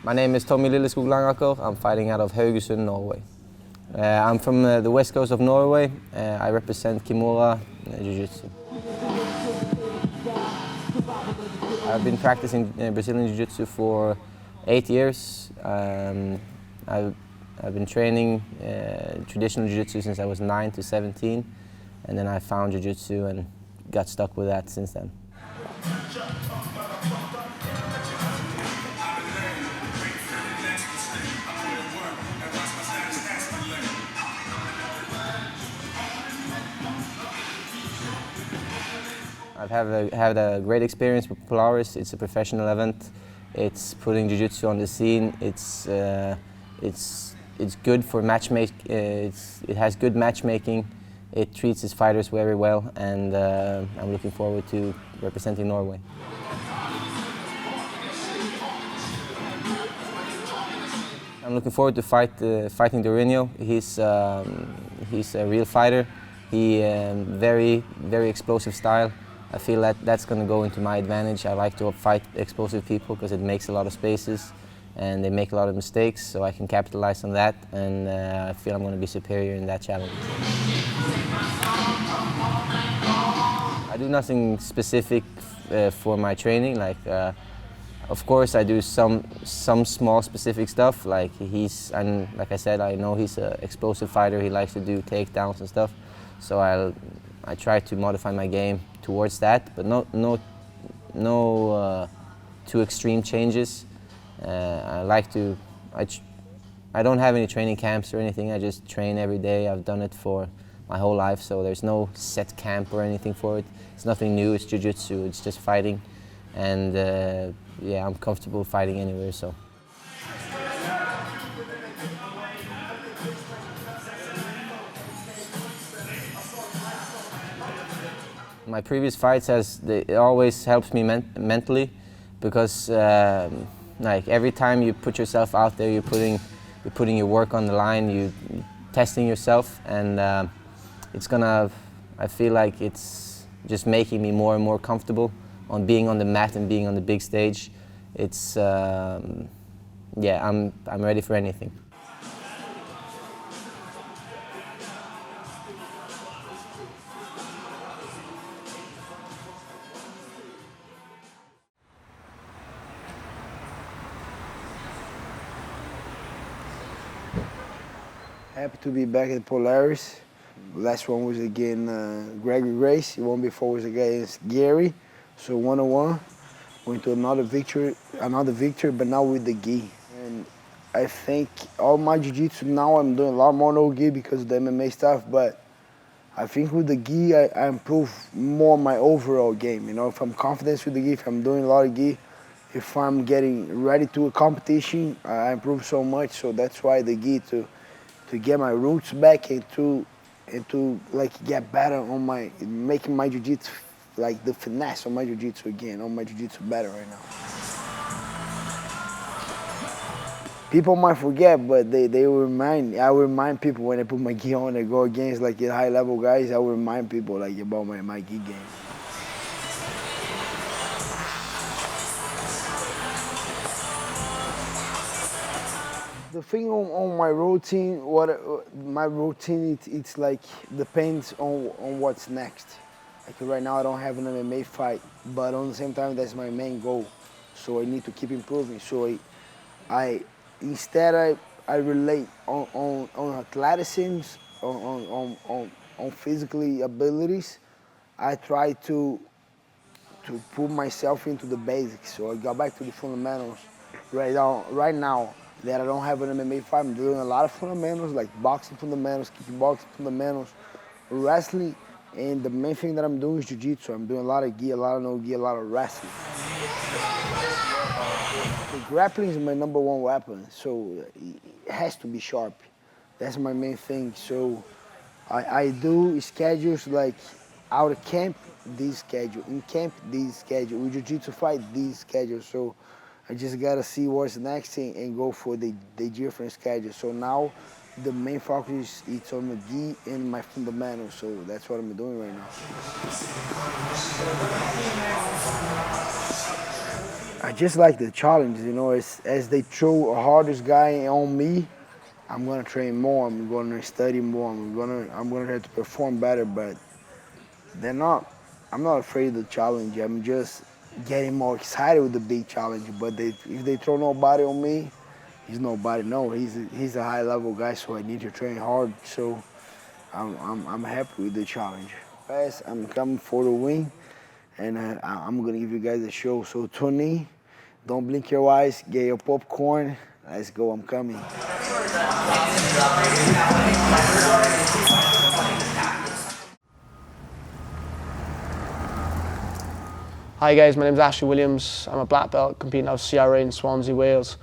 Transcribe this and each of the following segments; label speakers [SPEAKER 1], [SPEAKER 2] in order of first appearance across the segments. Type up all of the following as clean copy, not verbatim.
[SPEAKER 1] My name is Tommy Lilleskog Langaker. I'm fighting out of Haugesund, Norway. I'm from the west coast of Norway. I represent Kimura Jiu-Jitsu. I've been practicing Brazilian Jiu-Jitsu for 8 years. I've been training traditional Jiu-Jitsu since I was 9 to 17, and then I found Jiu-Jitsu and got stuck with that since then. I've had a great experience with Polaris. It's a professional event. It's putting Jiu-Jitsu on the scene. It's good for matchmaking. It has good matchmaking. It treats its fighters very well, and I'm looking forward to representing Norway. I'm looking forward to fighting Durinho. He's a real fighter. He very explosive style. I feel that that's going to go into my advantage. I like to fight explosive people because it makes a lot of spaces and they make a lot of mistakes, so I can capitalize on that, and I feel I'm going to be superior in that challenge. I do nothing specific for my training. Of course, I do some small specific stuff. Like I said, I know he's an explosive fighter. He likes to do takedowns and stuff, so I try to modify my game towards that, but no too extreme changes. I don't have any training camps or anything. I just train every day. I've done it for my whole life, so there's no set camp or anything for it. It's nothing new. It's Jiu-Jitsu. It's just fighting, and yeah, I'm comfortable fighting anywhere. So. My previous fights it always helps me mentally, because like every time you put yourself out there, you're putting your work on the line, you're testing yourself, and I feel like it's just making me more and more comfortable on being on the mat and being on the big stage. Yeah, I'm ready for anything.
[SPEAKER 2] Happy to be back at Polaris. Last one was against Gregory Grace. The one before was against Gary. So 1-1. Went to another victory, but now with the gi. And I think all my jiu-jitsu now, I'm doing a lot more no-gi because of the MMA stuff, but I think with the gi, I improve more my overall game. You know, if I'm confident with the gi, if I'm doing a lot of gi, if I'm getting ready to a competition, I improve so much. So that's why the gi to get my roots back and to like get better on making my jiu-jitsu, like the finesse on my jiu-jitsu again, on my jiu-jitsu better right now. People might forget, but I remind people when I put my gi on and go against like the high level guys, I will remind people like about my gi game. The thing on my routine, it's like depends on what's next. Like right now I don't have an MMA fight, but on the same time that's my main goal. So I need to keep improving. So I relate on athleticism, on physical abilities. I try to put myself into the basics. So I got back to the fundamentals. Right now that I don't have an MMA fight, I'm doing a lot of fundamentals, like boxing fundamentals, kickboxing fundamentals, wrestling, and the main thing that I'm doing is jiu-jitsu. I'm doing a lot of gi, a lot of no-gi, a lot of wrestling. The grappling is my number one weapon, so it has to be sharp. That's my main thing. So I do schedules like out of camp, this schedule, in camp, this schedule, with jiu-jitsu fight, this schedule. So I just gotta see what's next and go for the different schedule. So now the main focus is on the gi and my fundamentals. So that's what I'm doing right now. I just like the challenge, you know. As they throw a hardest guy on me, I'm gonna train more. I'm gonna study more. I'm gonna have to perform better. But I'm not afraid of the challenge. I'm just getting more excited with the big challenge. But if they throw nobody on me, he's nobody. No, he's a high level guy, so I need to train hard. So I'm happy with the challenge. Fast, I'm coming for the win, and I'm gonna give you guys a show. So tune in, don't blink your eyes, get your popcorn. Let's go, I'm coming.
[SPEAKER 3] Hi guys, my name's Ashley Williams. I'm a black belt competing out of CRA in Swansea, Wales.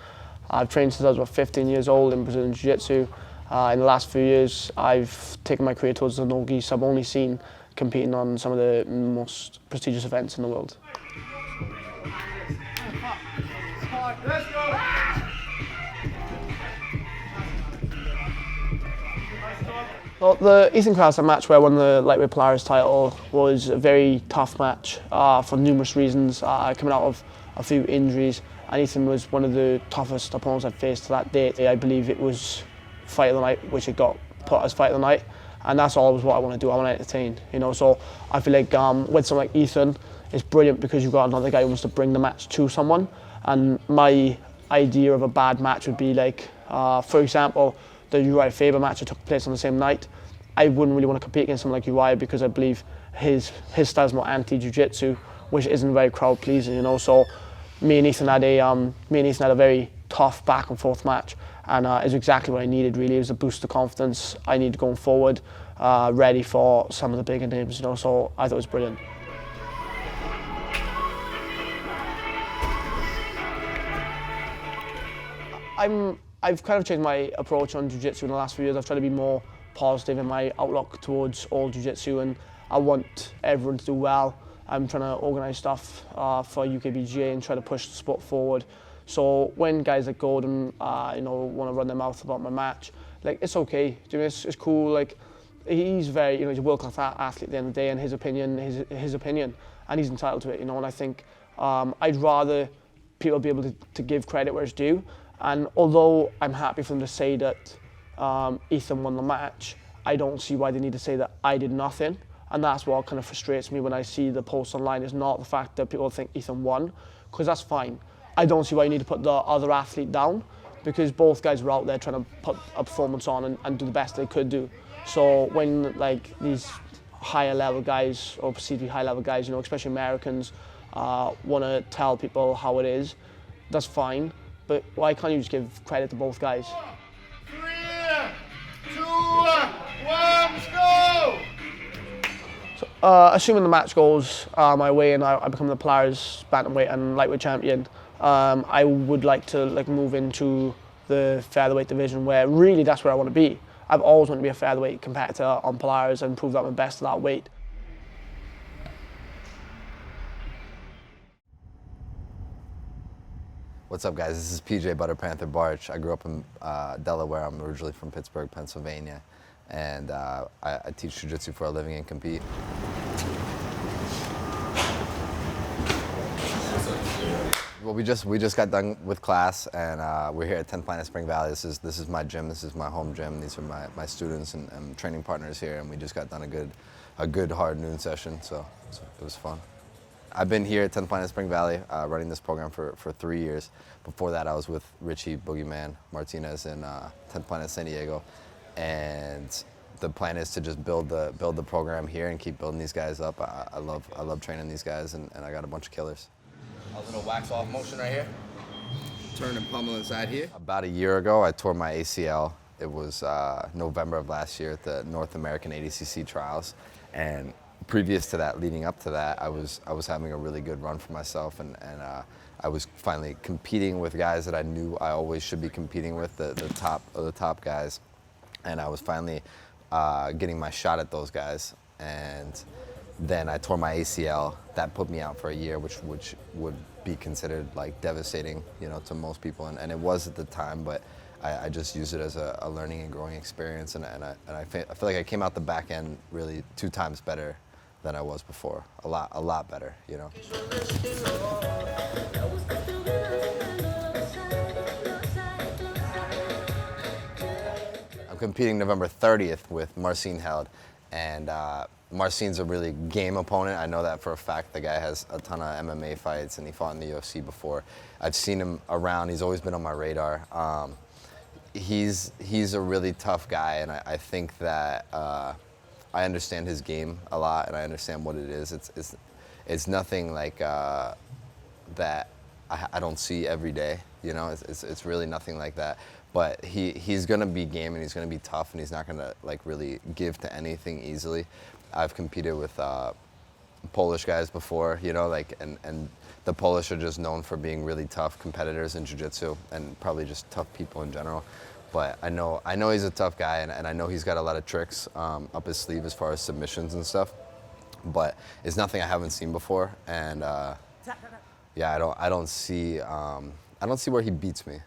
[SPEAKER 3] I've trained since I was about 15 years old in Brazilian Jiu-Jitsu. In the last few years, I've taken my career towards the NOGI, so I've only seen competing on some of the most prestigious events in the world. Well, the Ethan Krauser match where I won the lightweight Polaris title was a very tough match for numerous reasons. Coming out of a few injuries, and Ethan was one of the toughest opponents I've faced to that date. I believe it was fight of the night, which it got put as fight of the night, and that's always what I want to do. I want to entertain, you know. So I feel like with someone like Ethan, it's brilliant because you've got another guy who wants to bring the match to someone. And my idea of a bad match would be like, for example, the Uriah Faber match that took place on the same night. I wouldn't really want to compete against someone like Uriah because I believe his style is more anti-jiu-jitsu, which isn't very crowd pleasing, you know. So me and Ethan had a very tough back and forth match, and it was exactly what I needed. Really, it was a boost of confidence I needed going forward, ready for some of the bigger names, you know. So I thought it was brilliant. I've kind of changed my approach on jiu-jitsu in the last few years. I've tried to be more positive in my outlook towards all jiu-jitsu, and I want everyone to do well. I'm trying to organise stuff for UKBGA and try to push the sport forward. So when guys like Gordon, want to run their mouth about my match, like, it's okay. It's cool. Like, he's he's a world-class athlete at the end of the day, and his opinion, and he's entitled to it, you know. And I think I'd rather people be able to give credit where it's due. And although I'm happy for them to say that Ethan won the match, I don't see why they need to say that I did nothing. And that's what kind of frustrates me when I see the posts online. It's not the fact that people think Ethan won, because that's fine. I don't see why you need to put the other athlete down, because both guys were out there trying to put a performance on and do the best they could do. So when like these higher level guys, or perceived to be high level guys, you know, especially Americans, want to tell people how it is, that's fine. But why can't you just give credit to both guys?
[SPEAKER 4] 3, 2, 1, go!
[SPEAKER 3] So, assuming the match goes my way and I become the Polaris Bantamweight and lightweight champion, I would like to move into the featherweight division, where really that's where I want to be. I've always wanted to be a featherweight competitor on Polaris and prove that I'm the best at that weight.
[SPEAKER 5] What's up, guys? This is PJ Butter Panther Barch. I grew up in Delaware. I'm originally from Pittsburgh, Pennsylvania, and I teach jiu-jitsu for a living and compete. Well, we just got done with class, and we're here at 10th Planet Spring Valley. This is my gym. This is my home gym. These are my students and training partners here, and we just got done a good hard noon session, so it was fun. I've been here at 10th Planet Spring Valley running this program for 3 years. Before that, I was with Richie Boogeyman Martinez in 10th Planet San Diego, and the plan is to just build the program here and keep building these guys up. I love training these guys, and I got a bunch of killers.
[SPEAKER 6] A little wax off motion right here. Turn and pummel inside here.
[SPEAKER 5] About a year ago, I tore my ACL. It was November of last year at the North American ADCC trials, and previous to that, leading up to that, I was having a really good run for myself, and I was finally competing with guys that I knew I always should be competing with, the top of the top guys, and I was finally getting my shot at those guys, and then I tore my ACL. That put me out for a year, which would be considered like devastating, you know, to most people, and it was at the time, but I just used it as a learning and growing experience, and I feel like I came out the back end really 2 times better than I was before. A lot better, you know. I'm competing November 30th with Marcin Held, and Marcin's a really game opponent. I know that for a fact. The guy has a ton of MMA fights, and he fought in the UFC before. I've seen him around. He's always been on my radar. He's a really tough guy, and I think that I understand his game a lot, and I understand what it is. It's nothing like that I don't see every day. You know, it's really nothing like that. But he's gonna be game, and he's gonna be tough, and he's not gonna like really give to anything easily. I've competed with Polish guys before, you know, like and the Polish are just known for being really tough competitors in jiu-jitsu, and probably just tough people in general. But I know he's a tough guy, and I know he's got a lot of tricks up his sleeve as far as submissions and stuff. But it's nothing I haven't seen before, and yeah, I don't see where he beats me.